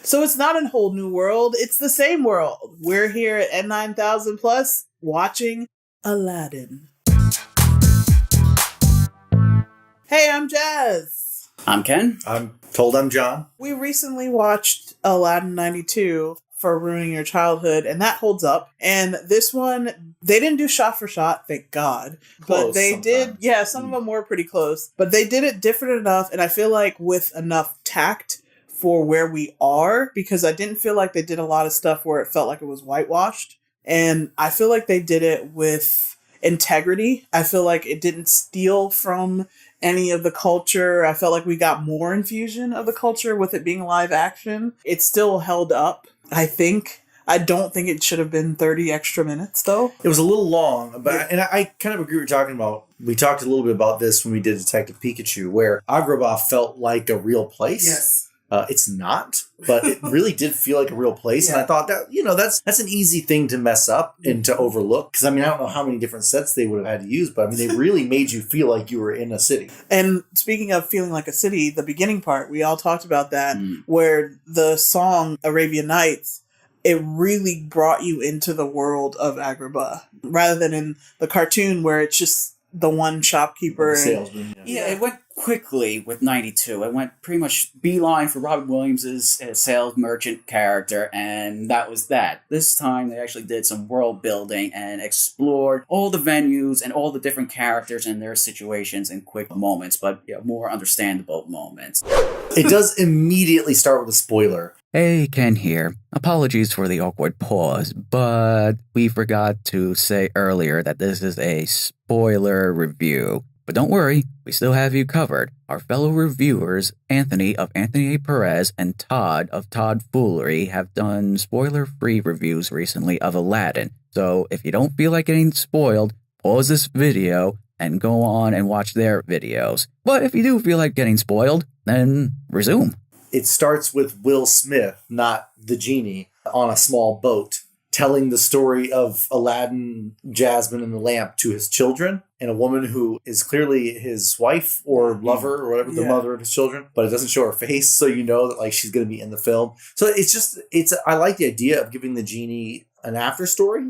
So it's not a whole new world. It's the same world. We're here at N9000 Plus watching Aladdin. Hey, I'm Jazz. I'm Ken. I'm John. We recently watched Aladdin 92 for Ruining Your Childhood, and that holds up. And this one, they didn't do shot for shot, thank God. Close but they sometimes. did, some of them were pretty close. But they did it different enough, and I feel like with enough tact for where we are, because I didn't feel like they did a lot of stuff where it felt like it was whitewashed. And I feel like they did it with integrity. I feel like it didn't steal from any of the culture. I felt like we got more infusion of the culture with it being live action. It still held up, I think. I don't think it should have been 30 extra minutes, though. It was a little long, but and I kind of agree with what you're talking about. We talked a little bit about this when we did Detective Pikachu, where Agrabah felt like a real place. Yes. It's not, but it really did feel like a real place. Yeah. And I thought that, that's an easy thing to mess up and to overlook. Because, I don't know how many different sets they would have had to use, but, they really made you feel like you were in a city. And speaking of feeling like a city, the beginning part, we all talked about that, where the song Arabian Nights, it really brought you into the world of Agrabah, rather than in the cartoon where it's just the one shopkeeper. Salesman. Yeah, it went quickly with 92. It went pretty much beeline for Robin Williams' sales merchant character, and that was that. This time they actually did some world building and explored all the venues and all the different characters and their situations in quick moments, but more understandable moments. It does immediately start with a spoiler. Hey, Ken here. Apologies for the awkward pause, but we forgot to say earlier that this is a spoiler review. But don't worry, we still have you covered. Our fellow reviewers, Anthony of Anthony A. Perez and Todd of Todd Foolery, have done spoiler-free reviews recently of Aladdin. So if you don't feel like getting spoiled, pause this video and go on and watch their videos. But if you do feel like getting spoiled, then resume. It starts with Will Smith, not the genie, on a small boat, telling the story of Aladdin, Jasmine, and the lamp to his children, and a woman who is clearly his wife or lover or whatever, the mother of his children, but it doesn't show her face, so you know that she's going to be in the film. So I like the idea of giving the genie an after story,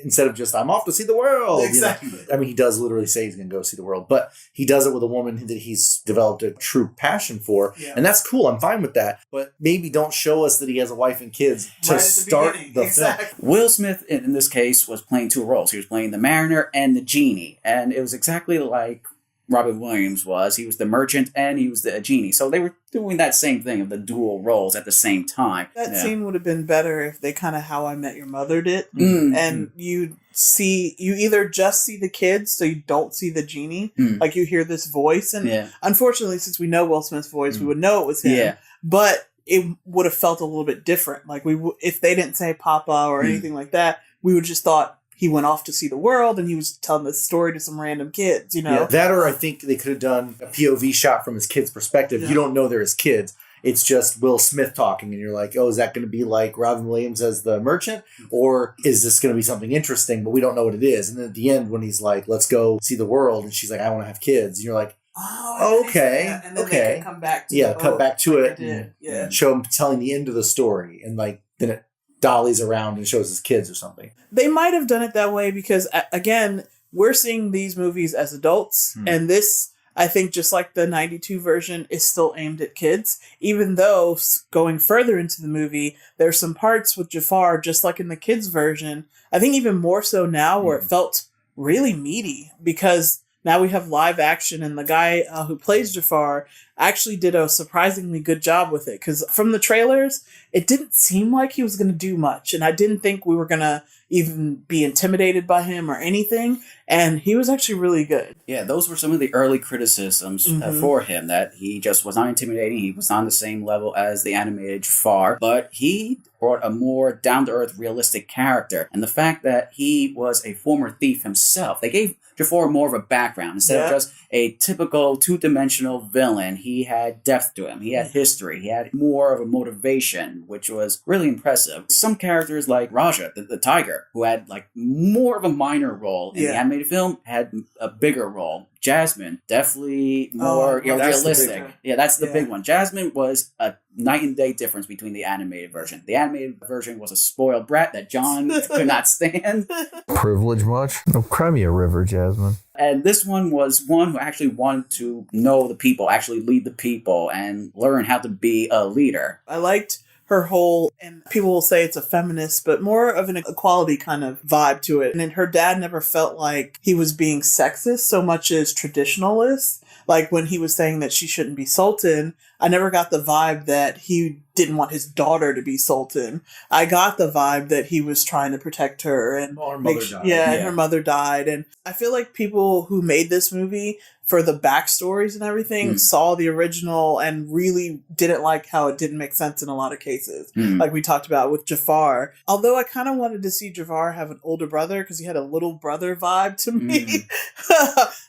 instead of just, I'm off to see the world. Exactly. He does literally say he's going to go see the world, but he does it with a woman that he's developed a true passion for. Yeah. And that's cool. I'm fine with that. But maybe don't show us that he has a wife and kids to start the film. Will Smith, in this case, was playing two roles. He was playing the mariner and the genie. And it was exactly like Robin Williams was. He was the merchant and he was the genie. So they were doing that same thing of the dual roles at the same time. That scene would have been better if they kind of How I Met Your Mother did. And you either just see the kids, so you don't see the genie. Like you hear this voice. And unfortunately, since we know Will Smith's voice, we would know it was him. Yeah. But it would have felt a little bit different. Like if they didn't say Papa or anything like that, we would just thought he went off to see the world and he was telling this story to some random kids, Yeah, that, or I think they could have done a POV shot from his kids' perspective. Yeah. You don't know they're his kids. It's just Will Smith talking, and you're like, oh, is that going to be like Robin Williams as the merchant? Or is this going to be something interesting, but we don't know what it is? And then at the end, when he's like, let's go see the world, and she's like, I want to have kids. And you're like, oh, okay. And then they can come back to it. Cut back to it and show him telling the end of the story. And then it dollies around and shows his kids or something. They might have done it that way because, again, we're seeing these movies as adults, and this, I think, just like the 92 version, is still aimed at kids, even though going further into the movie, there's some parts with Jafar, just like in the kids version, I think even more so now, where it felt really meaty, because now we have live action, and the guy who plays Jafar actually did a surprisingly good job with it. Because from the trailers, it didn't seem like he was going to do much. And I didn't think we were going to even be intimidated by him or anything. And he was actually really good. Yeah, those were some of the early criticisms for him, that he just was not intimidating. He was on the same level as the animated Jafar, but he brought a more down-to-earth, realistic character. And the fact that he was a former thief himself, they gave Jafar more of a background. Instead of just a typical two-dimensional villain, he had depth to him. He had history. He had more of a motivation, which was really impressive. Some characters like Raja, the tiger, who had more of a minor role in the animated film, had a bigger role. Jasmine, definitely more realistic. Yeah, that's the big one. Jasmine was a night and day difference between the animated version. The animated version was a spoiled brat that John could not stand. Privilege much? Oh, cry me a river, Jasmine. And this one was one who actually wanted to know the people, actually lead the people, and learn how to be a leader. I liked her whole, and people will say it's a feminist, but more of an equality kind of vibe to it. And then her dad never felt like he was being sexist so much as traditionalist. Like when he was saying that she shouldn't be sultan, I never got the vibe that he didn't want his daughter to be sultan. I got the vibe that he was trying to protect her. And her mother died. And her mother died. And I feel like people who made this movie, for the backstories and everything, saw the original and really didn't like how it didn't make sense in a lot of cases. Like we talked about with Jafar. Although I kind of wanted to see Jafar have an older brother because he had a little brother vibe to me.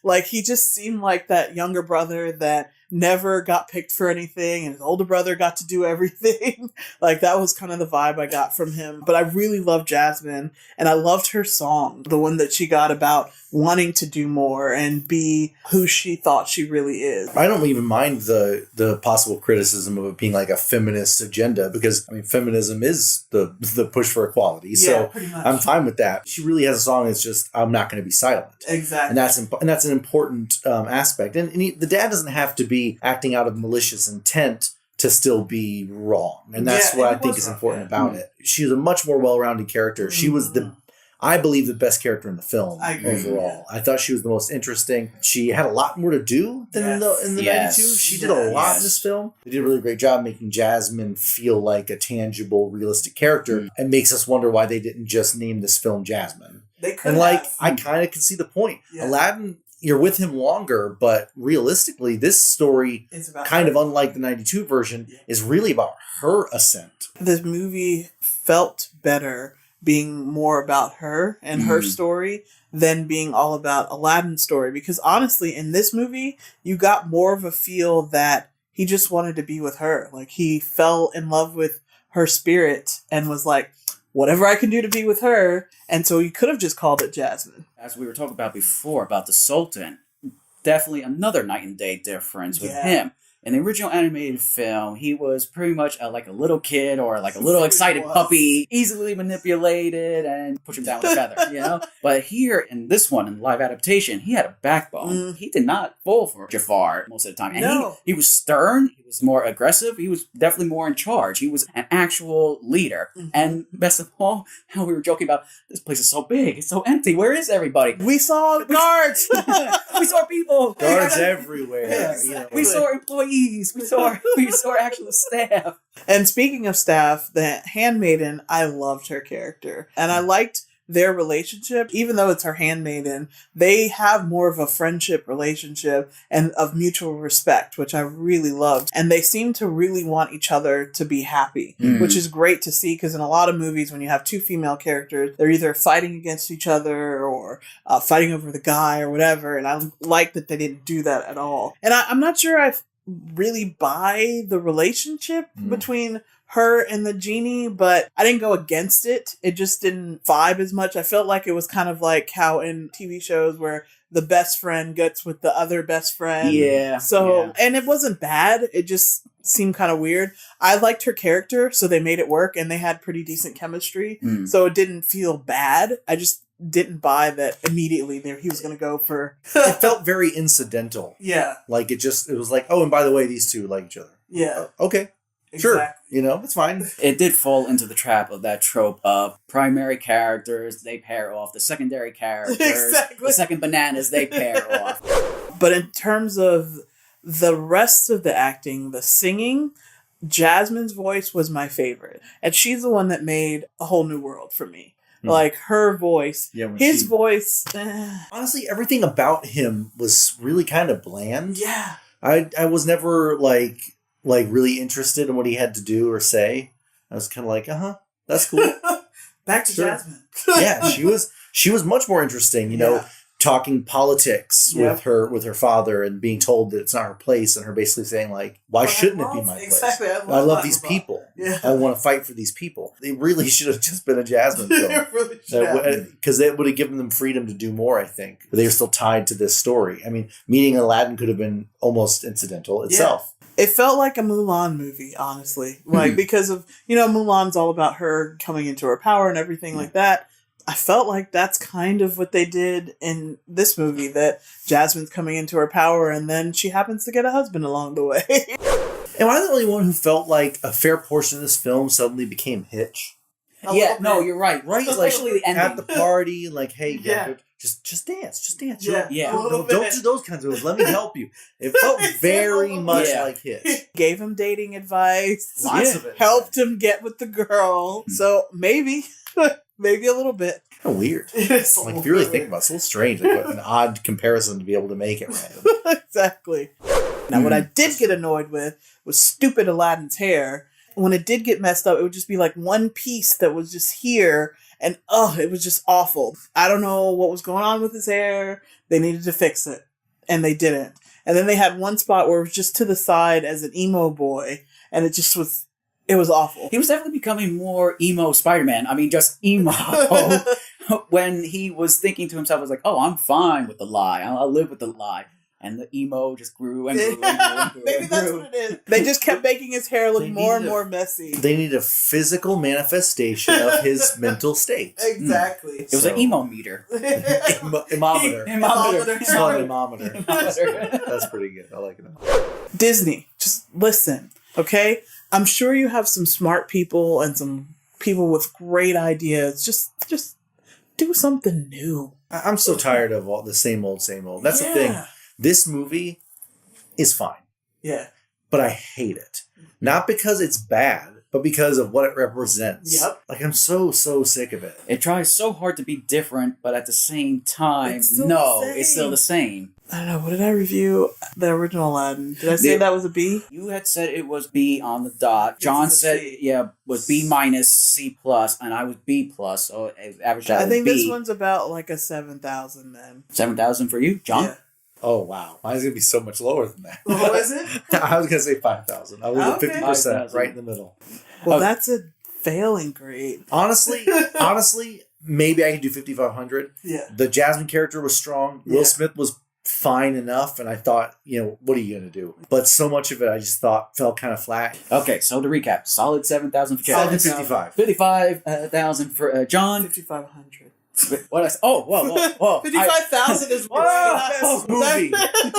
Like he just seemed like that younger brother that never got picked for anything and his older brother got to do everything. Like that was kind of the vibe I got from him. But I really loved Jasmine, and I loved her song, the one that she got about wanting to do more and be who she thought she really is. I don't even mind the possible criticism of it being like a feminist agenda, because I mean feminism is the push for equality. So pretty much. I'm fine with that. She really has a song that's just I'm not going to be silent. Exactly. And that's an important aspect. And the dad doesn't have to be acting out of malicious intent to still be wrong. And that's what I think is important about it. She's a much more well-rounded character. She was I believe the best character in the film overall. I thought she was the most interesting. She had a lot more to do than in the 92. She did a lot in this film. They did a really great job making Jasmine feel like a tangible, realistic character. It makes us wonder why they didn't just name this film Jasmine. They could I kind of can see the point. Aladdin, you're with him longer, but realistically, this story, kind of unlike the 92 version, is really about her ascent. This movie felt better being more about her and her story than being all about Aladdin's story. Because honestly, in this movie, you got more of a feel that he just wanted to be with her. Like he fell in love with her spirit and was like, whatever I can do to be with her. And so you could have just called it Jasmine. As we were talking about before, about the Sultan, definitely another night and day difference with him. In the original animated film, he was pretty much like a little kid or like a little excited puppy, easily manipulated and push him down with a feather, you know? But here in this one, in the live adaptation, he had a backbone. He did not fall for Jafar most of the time. And he was stern, he was more aggressive, he was definitely more in charge. He was an actual leader. And best of all, how we were joking about, this place is so big, it's so empty, where is everybody? We saw guards! We saw people! Guards everywhere. Yes. You know? We saw employees. We saw actual staff. And speaking of staff, the handmaiden, I loved her character. And I liked their relationship. Even though it's her handmaiden, they have more of a friendship relationship and of mutual respect, which I really loved. And they seem to really want each other to be happy, which is great to see, because in a lot of movies, when you have two female characters, they're either fighting against each other or fighting over the guy or whatever. And I like that they didn't do that at all. And I'm not sure I really buy the relationship between her and the genie, but I didn't go against it. It just didn't vibe as much. I felt like it was kind of like how in TV shows where the best friend gets with the other best friend. And it wasn't bad. It just seemed kind of weird. I liked her character, so they made it work, and they had pretty decent chemistry. So it didn't feel bad. I just didn't buy that immediately there he was going to go for. It felt very incidental. Like it was like, oh, and by the way, these two like each other. Okay. Sure. You know, it's fine. It did fall into the trap of that trope of primary characters, they pair off. The secondary characters, the second bananas, they pair off. But in terms of the rest of the acting, the singing, Jasmine's voice was my favorite. And she's the one that made A Whole New World for me. Like her voice, his voice. Honestly, everything about him was really kind of bland. Yeah. I was never like really interested in what he had to do or say. I was kind of like, that's cool. Back to Jasmine. Yeah, she was much more interesting, you know. talking politics Yep. with her father and being told that it's not her place, and her basically saying like, why shouldn't it be my place? Exactly. I love these people. Yeah. I want to fight for these people. They really should have just been a Jasmine film. It really should have. Because that would have given them freedom to do more, I think. But they were still tied to this story. I mean, meeting Aladdin could have been almost incidental itself. It felt like a Mulan movie, honestly. Like, because of, Mulan's all about her coming into her power and everything like that. I felt like that's kind of what they did in this movie, that Jasmine's coming into her power and then she happens to get a husband along the way. Am I the only one who felt like a fair portion of this film suddenly became Hitch? Yeah, no, you're right. Right? Especially the ending. At the party, like, hey, Yeah. just dance. Yeah. Yeah. Don't do those kinds of moves. Let me help you. It felt very much like Hitch. Gave him dating advice. Lots of it. Helped him get with the girl. So maybe a little bit. Kind of weird. It's Like, if you really think about it, it's a little strange. Like, an odd comparison to be able to make it random. Exactly. Now, what I did get annoyed with was stupid Aladdin's hair. When it did get messed up, it would just be like one piece that was just here, and it was just awful. I don't know what was going on with his hair. They needed to fix it, and they didn't. And then they had one spot where it was just to the side as an emo boy, and it was awful. He was definitely becoming more emo Spider-Man. I mean, just emo. When he was thinking to himself, I was like, oh, I'm fine with the lie. I'll live with the lie. And the emo just grew and grew and grew and grew. Maybe that's what it is. They just kept making his hair look They more and needed more messy. They need a physical manifestation of his mental state. Exactly. It was an emo meter. Imometer. Imometer. It's called an imometer. That's pretty good. I like it. Disney, just listen, okay? I'm sure you have some smart people and some people with great ideas. Just do something new. I'm so tired of all the same old, same old. That's the thing. This movie is fine. Yeah. But I hate it. Not because it's bad, but because of what it represents. Yep. Like, I'm so sick of it. It tries so hard to be different, but at the same time, It's still the same. it's still the same. I don't know. What did I review? The original Aladdin. Did I say that was a B? You had said it was B on the dot. John It's a said, C. was B minus C plus, and I was B plus, so it averaged out I think B. this one's about like a 7,000 then. 7,000 for you, John? Yeah. Oh, wow. Mine's going to be so much lower than that. What is it? I was going to say 5,000. I was at Okay. 50%, 5,000. right in the middle. Well, Oh. that's a failing grade. Honestly, maybe I could do 5,500. Yeah. The Jasmine character was strong. Yeah. Will Smith was fine enough, and I thought, what are you going to do? But so much of it, I just thought fell kind of flat. Okay, so to recap, solid 7,000 for I'll John. do 55. 55,000 for John. 5,500. What else? Oh, whoa. 55,000 is Whoa! Movie.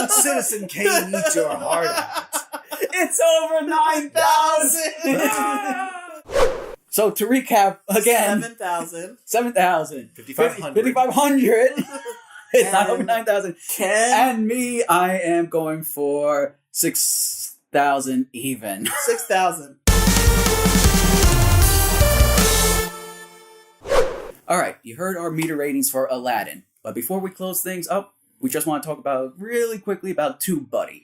Citizen Kane, eat your heart out. It's over 9,000! So to recap again, 7,000. 7,000. 5,500. 5,500. It's not over And 9,000. And me, I am going for 6,000 even. 6,000. All right, you heard our meter ratings for Aladdin. But before we close things up, we just want to talk really quickly about TubeBuddy.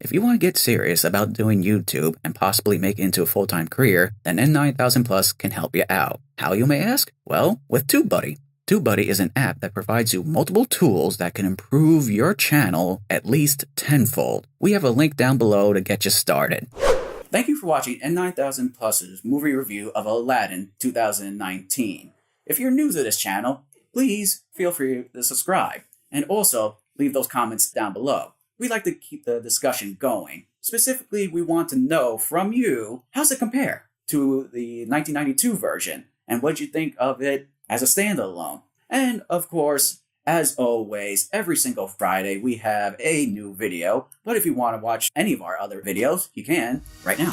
If you want to get serious about doing YouTube and possibly make it into a full-time career, then N9000 Plus can help you out. How, you may ask? Well, with TubeBuddy. TubeBuddy is an app that provides you multiple tools that can improve your channel at least tenfold. We have a link down below to get you started. Thank you for watching N9000 Plus's movie review of Aladdin 2019. If you're new to this channel, please feel free to subscribe. And also, leave those comments down below. We like to keep the discussion going. Specifically, we want to know from you, how's it compare to the 1992 version? And what you think of it as a standalone? And of course, as always, every single Friday we have a new video. But if you want to watch any of our other videos, you can right now.